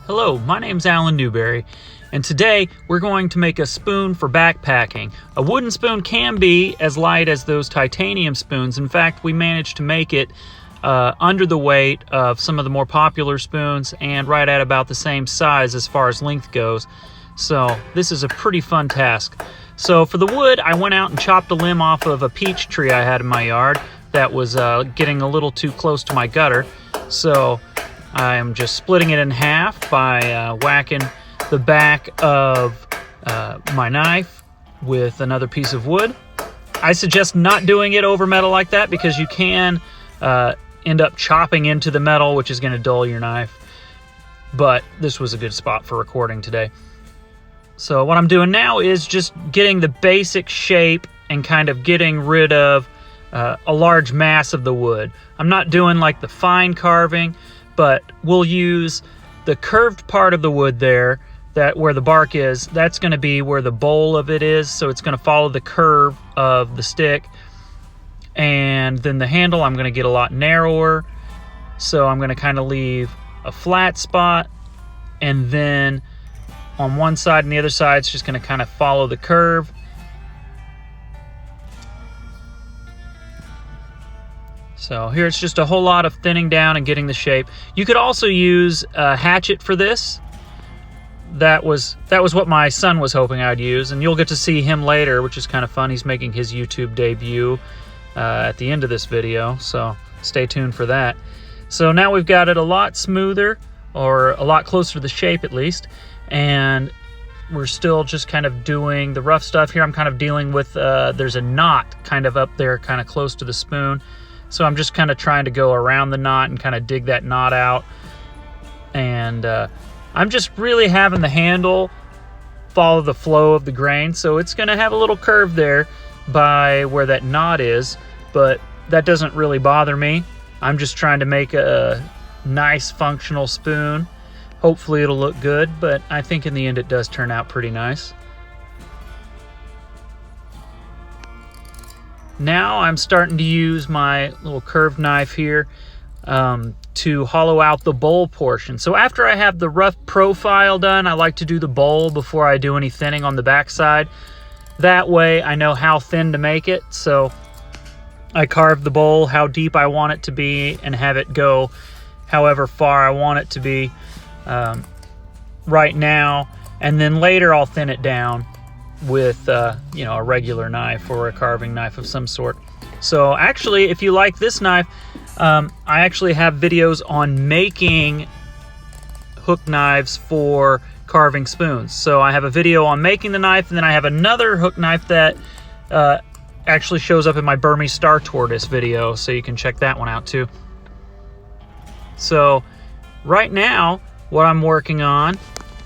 Hello, my name's Allen Newberry, and today we're going to make a spoon for backpacking. A wooden spoon can be as light as those titanium spoons. In fact, we managed to make it under the weight of some of the more popular spoons and right at about the same size as far as length goes. So this is a pretty fun task. So for the wood, I went out and chopped a limb off of a peach tree I had in my yard that was getting a little too close to my gutter. So I'm just splitting it in half by whacking the back of my knife with another piece of wood. I suggest not doing it over metal like that because you can end up chopping into the metal, which is going to dull your knife. But this was a good spot for recording today. So what I'm doing now is just getting the basic shape and kind of getting rid of a large mass of the wood. I'm not doing like the fine carving, but we'll use the curved part of the wood there, that where the bark is, that's going to be where the bowl of it is, so it's going to follow the curve of the stick. And then the handle, I'm going to get a lot narrower, so I'm going to kind of leave a flat spot, and then on one side and the other side, it's just going to kind of follow the curve. So here it's just a whole lot of thinning down and getting the shape. You could also use a hatchet for this. That was what my son was hoping I'd use, and you'll get to see him later, which is kind of fun. He's making his YouTube debut at the end of this video, so stay tuned for that. So now we've got it a lot smoother, or a lot closer to the shape at least, and we're still just kind of doing the rough stuff here. I'm kind of dealing with, there's a knot kind of up there, kind of close to the spoon. So I'm just kind of trying to go around the knot and kind of dig that knot out. And I'm just really having the handle follow the flow of the grain. So it's going to have a little curve there by where that knot is, but that doesn't really bother me. I'm just trying to make a nice functional spoon. Hopefully it'll look good, but I think in the end it does turn out pretty nice. Now I'm starting to use my little curved knife here to hollow out the bowl portion. So after I have the rough profile done, I like to do the bowl before I do any thinning on the back side. That way I know how thin to make it. So I carve the bowl how deep I want it to be and have it go however far I want it to be right now. And then later I'll thin it down with you know, a regular knife or a carving knife of some sort. So actually, if you like this knife, I actually have videos on making hook knives for carving spoons. So I have a video on making the knife, and then I have another hook knife that actually shows up in my Burmese star tortoise video, so you can check that one out too. So right now what I'm working on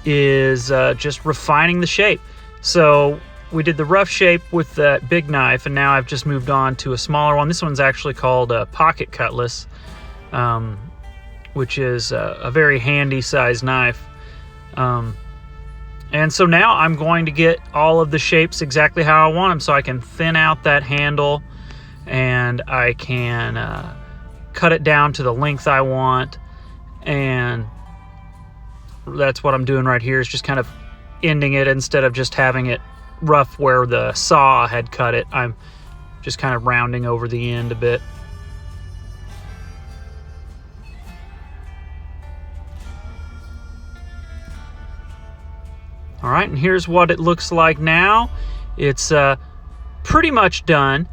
is just refining the shape. So we did the rough shape with that big knife, and now I've just moved on to a smaller one. This one's actually called a pocket cutlass, which is a very handy size knife. And so now I'm going to get all of the shapes exactly how I want them, so I can thin out that handle, and I can cut it down to the length I want. And that's what I'm doing right here, is just kind of ending it instead of just having it rough where the saw had cut it. I'm just kind of rounding over the end a bit. All right, and here's what it looks like now. It's pretty much done,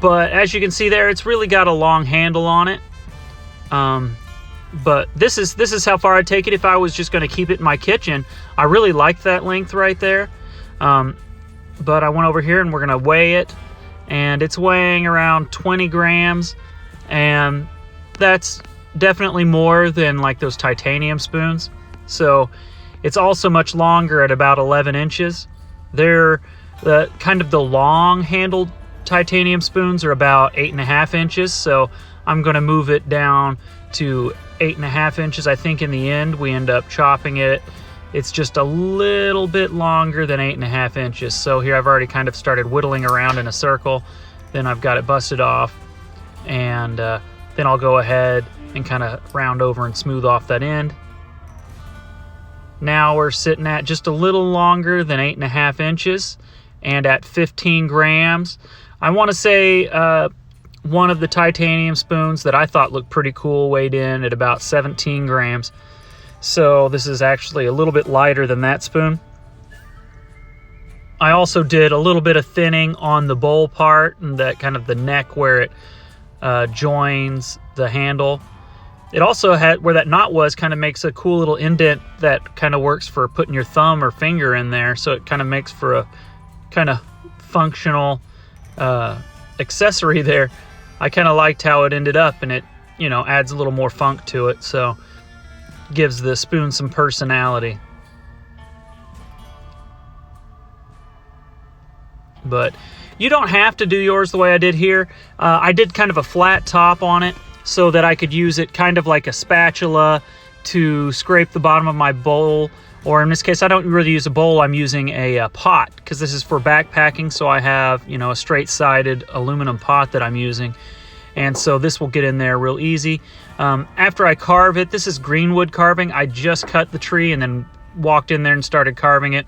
but as you can see there, it's really got a long handle on it. But this is how far I'd take it if I was just going to keep it in my kitchen. I really like that length right there. But I went over here and we're going to weigh it, and it's weighing around 20 grams, and that's definitely more than like those titanium spoons. So it's also much longer at about 11 inches. They're kind of the long handled titanium spoons are about 8.5 inches. So I'm going to move it down to 8.5 inches. I think in the end we end up chopping it. It's just a little bit longer than 8.5 inches. So here I've already kind of started whittling around in a circle. Then I've got it busted off, and then I'll go ahead and kind of round over and smooth off that end. Now we're sitting at just a little longer than 8.5 inches and at 15 grams. I want to say one of the titanium spoons that I thought looked pretty cool weighed in at about 17 grams. So this is actually a little bit lighter than that spoon. I also did a little bit of thinning on the bowl part and that kind of the neck where it joins the handle. It also had, where that knot was, kind of makes a cool little indent that kind of works for putting your thumb or finger in there. So it kind of makes for a kind of functional accessory there. I kind of liked how it ended up, and it, you know, adds a little more funk to it. So gives the spoon some personality. But you don't have to do yours the way I did here. I did kind of a flat top on it so that I could use it kind of like a spatula to scrape the bottom of my bowl. Or in this case, I don't really use a bowl, I'm using a pot, because this is for backpacking. So I have, you know, a straight-sided aluminum pot that I'm using. And so this will get in there real easy. After I carve it, this is greenwood carving. I just cut the tree and then walked in there and started carving it.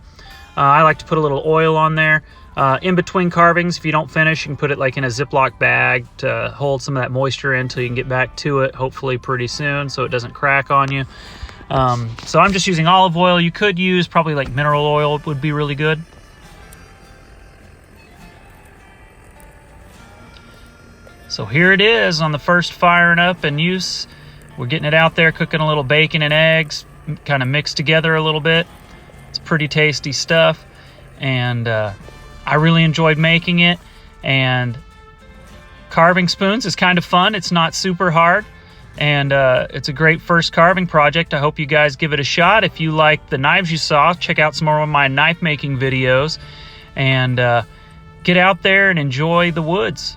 I like to put a little oil on there. In between carvings, if you don't finish, you can put it like in a Ziploc bag to hold some of that moisture in until you can get back to it, hopefully pretty soon, so it doesn't crack on you. So I'm just using olive oil. You could use probably like mineral oil, would be really good. So here it is on the first firing up and use. We're getting it out there, cooking a little bacon and eggs, kind of mixed together a little bit. It's pretty tasty stuff, and I really enjoyed making it. And carving spoons is kind of fun. It's not super hard, and it's a great first carving project. I hope you guys give it a shot. If you like the knives you saw, check out some more of my knife making videos, and get out there and enjoy the woods.